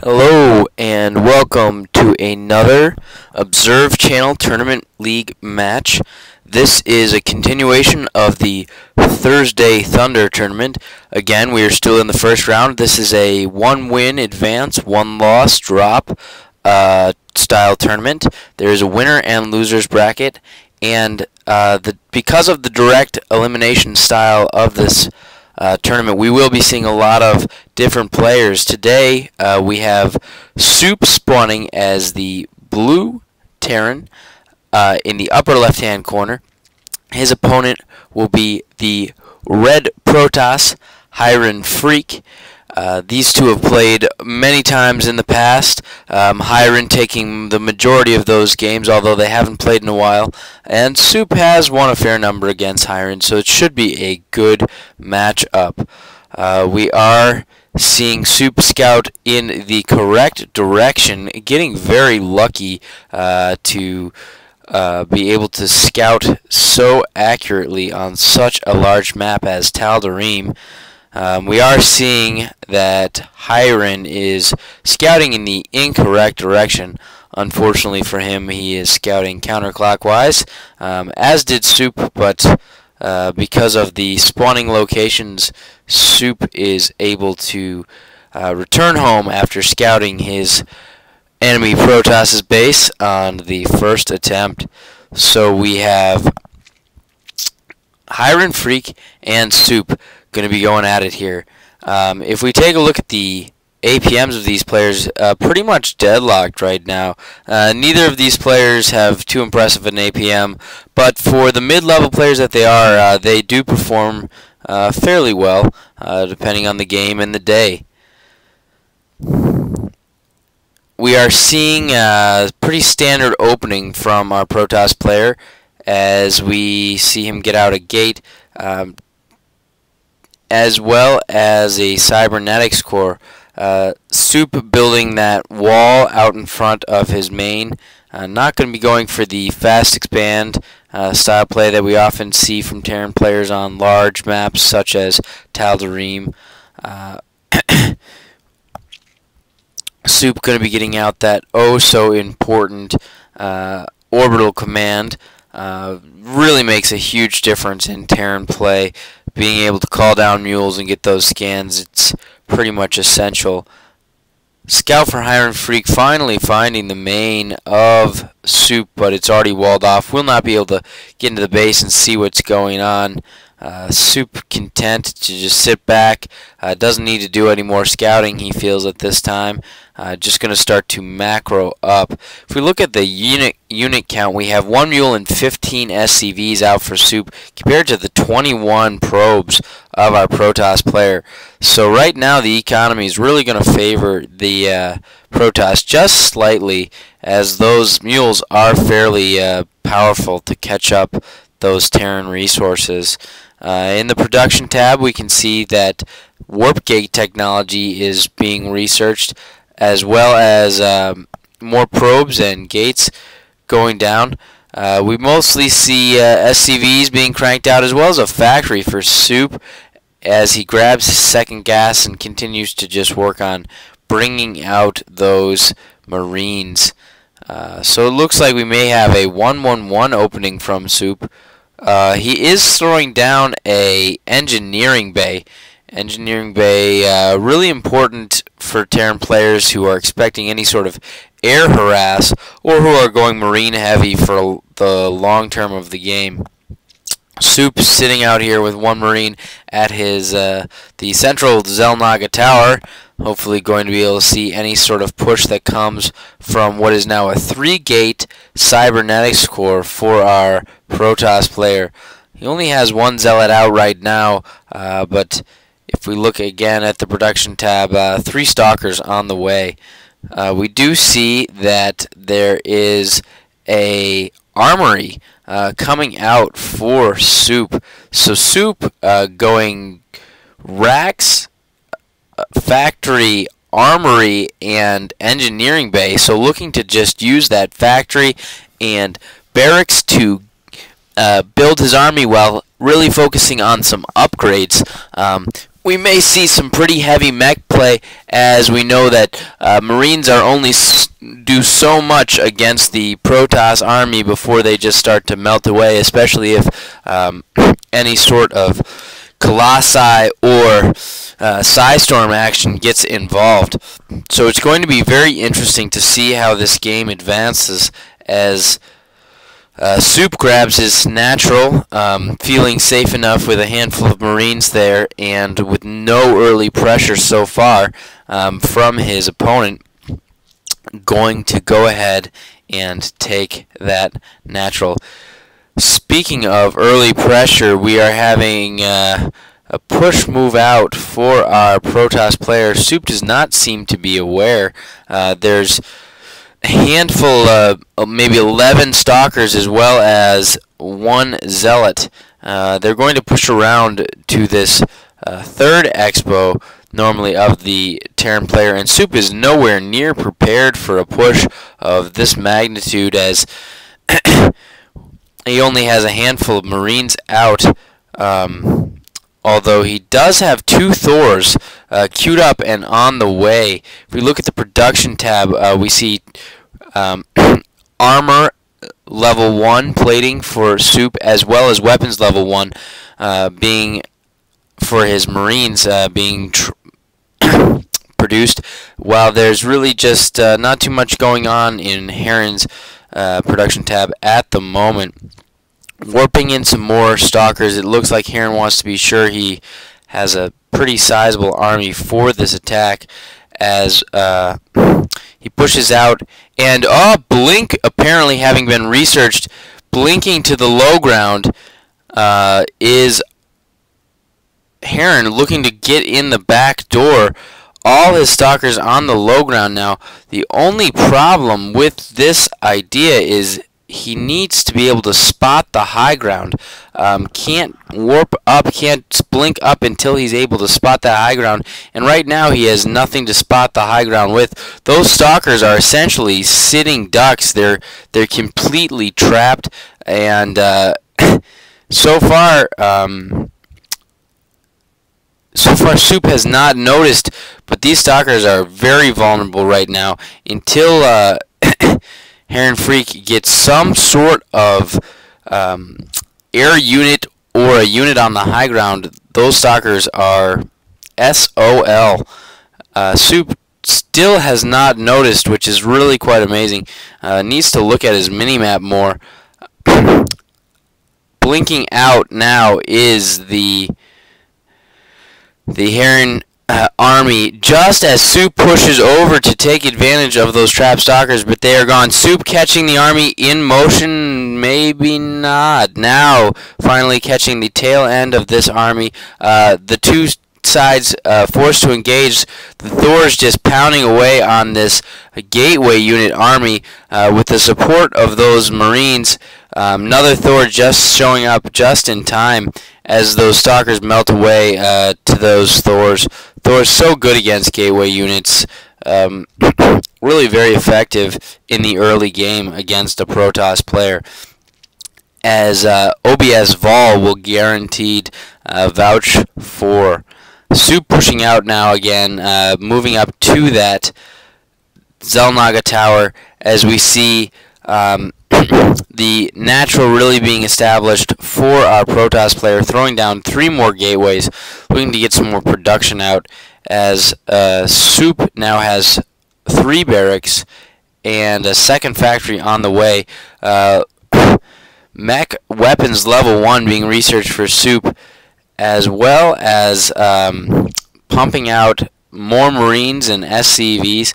Hello and welcome to another Observe Channel Tournament League match. This is a continuation of the Thursday Thunder tournament. Again, we are still in the first round. This is a 1-win advance, 1-loss drop style tournament. There is a winner and losers bracket, and because of the direct elimination style of this tournament, we will be seeing a lot of different players. Today we have Soup spawning as the blue Terran in the upper left hand corner. His opponent will be the red Protoss, HyrenFREAK. These two have played many times in the past, Hyren taking the majority of those games, although they haven't played in a while, and Soup has won a fair number against Hyren, so it should be a good matchup. We are seeing Soup scout in the correct direction, getting very lucky to be able to scout so accurately on such a large map as Tal'Darim. We are seeing that Hyren is scouting in the incorrect direction. Unfortunately for him, he is scouting counterclockwise, as did Soup, but because of the spawning locations, Soup is able to return home after scouting his enemy Protoss's base on the first attempt. So we have HyrenFREAK and Soup going to be going at it here. If we take a look at the APMs of these players, pretty much deadlocked right now. Neither of these players have too impressive an APM, but for the mid-level players that they are, they do perform fairly well, depending on the game and the day. We are seeing a pretty standard opening from our Protoss player as we see him get out a gate, as well as a cybernetics core. Soup building that wall out in front of his main. Not going to be going for the fast expand style play that we often see from Terran players on large maps such as Tal'Darim. Soup going to be getting out that oh so important orbital command. Really makes a huge difference in Terran play. Being able to call down mules and get those scans, it's pretty much essential. Scout for HyrenFREAK finally finding the main of Soup, but it's already walled off. Will not be able to get into the base and see what's going on. Soup content to just sit back. Doesn't need to do any more scouting, he feels, at this time. Just going to start to macro up. If we look at the unit count, we have 1 mule and 15 SCVs out for Soup compared to the 21 probes of our Protoss player. So right now the economy is really going to favor the Protoss just slightly, as those mules are fairly powerful to catch up those Terran resources. In the production tab, we can see that warp gate technology is being researched, as well as more probes and gates going down. We mostly see SCVs being cranked out, as well as a factory for Soup, as he grabs his second gas and continues to just work on bringing out those Marines. So it looks like we may have a 1-1-1 opening from Soup. He is throwing down a engineering bay. Engineering bay, really important for Terran players who are expecting any sort of air harass or who are going marine heavy for the long term of the game. Soup sitting out here with 1 marine at his the central Zelnaga tower, hopefully going to be able to see any sort of push that comes from what is now a 3-gate cybernetics core for our Protoss player. He only has 1 zealot out right now, but if we look again at the production tab, 3 stalkers on the way. We do see that there is a armory coming out for Soup. So Soup going racks, factory, armory, and engineering bay. So looking to just use that factory and barracks to build his army while really focusing on some upgrades. we may see some pretty heavy mech play, as we know that Marines are only do so much against the Protoss army before they just start to melt away, especially if any sort of Colossi or Psystorm action gets involved. So it's going to be very interesting to see how this game advances as Soup grabs his natural, feeling safe enough with a handful of Marines there, and with no early pressure so far from his opponent, going to go ahead and take that natural. Speaking of early pressure, we are having a push move out for our Protoss player. Soup does not seem to be aware. There's a handful, maybe 11 stalkers, as well as one zealot. They're going to push around to this third expo, normally of the Terran player, and Soup is nowhere near prepared for a push of this magnitude, as he only has a handful of Marines out. Although he does have 2 Thors queued up and on the way. If we look at the production tab, we see armor level 1 plating for Soup, as well as weapons level 1 being for his Marines being produced, while there's really just not too much going on in Hyren's production tab at the moment. Warping in some more stalkers, it looks like Hyren wants to be sure he has a pretty sizable army for this attack, as he pushes out, and Blink, apparently having been researched, blinking to the low ground is Hyren looking to get in the back door. All his stalkers on the low ground now. The only problem with this idea is he needs to be able to spot the high ground. Can't warp up, can't blink up until he's able to spot that high ground. And right now he has nothing to spot the high ground with. Those stalkers are essentially sitting ducks. They're completely trapped. And so far Soup has not noticed, but these stalkers are very vulnerable right now until HyrenFREAK gets some sort of air unit or a unit on the high ground. Those stalkers are SOL. Soup still has not noticed, which is really quite amazing. Needs to look at his minimap more. Blinking out now is the Hyren army, just as Soup pushes over to take advantage of those trap stalkers, but they are gone. Soup catching the army in motion, maybe not. Now, finally catching the tail end of this army. The two sides forced to engage. The Thors just pounding away on this gateway unit army with the support of those Marines. Another Thor just showing up just in time as those stalkers melt away to those Thors. Thor's so good against gateway units. Really very effective in the early game against a Protoss player, as OBS Vol will guaranteed vouch for. Soup pushing out now again, moving up to that Xel'Naga tower, as we see the natural really being established for our Protoss player, throwing down 3 more gateways, looking to get some more production out, as Soup now has 3 barracks and a second factory on the way. Mech weapons level 1 being researched for Soup, as well as pumping out more Marines and SCVs.